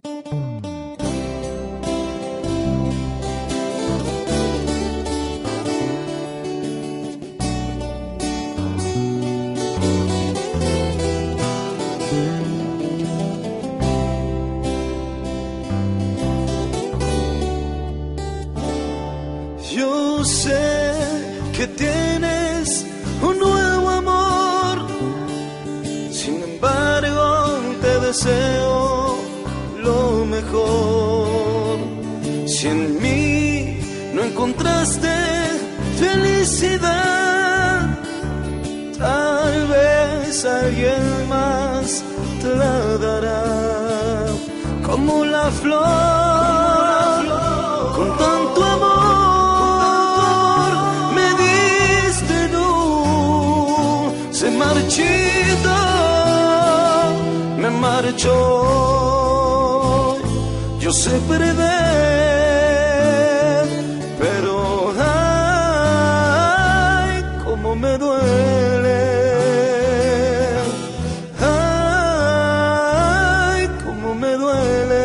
Yo sé que tienes un nuevo amor, sin embargo te deseo lo mejor. Si en mí no encontraste felicidad, tal vez alguien más te la dará. Como la flor, con tanto amor me diste tú, se marchito, me marchó. Yo sé perder, pero ay, cómo me duele. Ay, cómo me duele.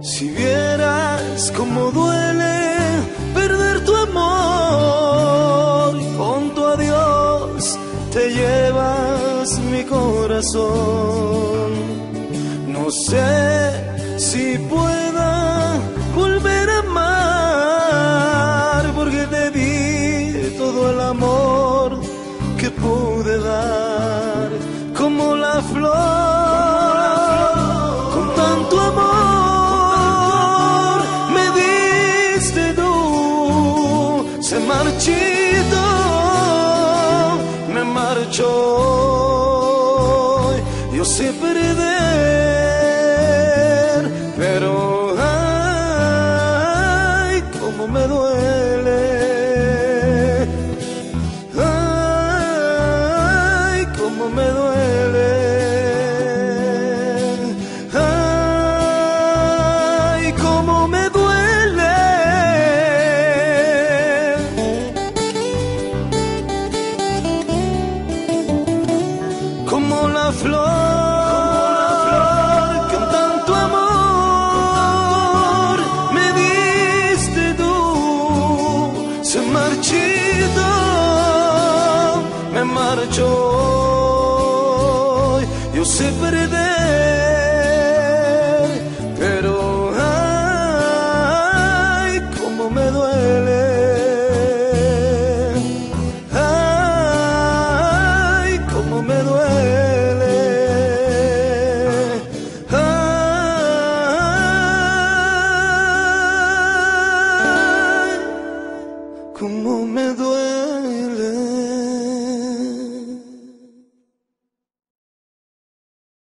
Si vieras cómo duele perder tu amor, y con tu adiós te llevas mi corazón. No sé si pueda volver a amar, porque te di todo el amor que pude dar. Como la flor, con tanto amor se marchito, me marchó. Yo sé perder, pero ay, cómo me duele. Ay, cómo me duele. Ay, cómo me duele. Como la flor, con tanto amor me diste tú, se marchito, me marchó. Yo sé perder, pero ay, cómo me duele. Ay, cómo me duele. Ay, cómo me duele.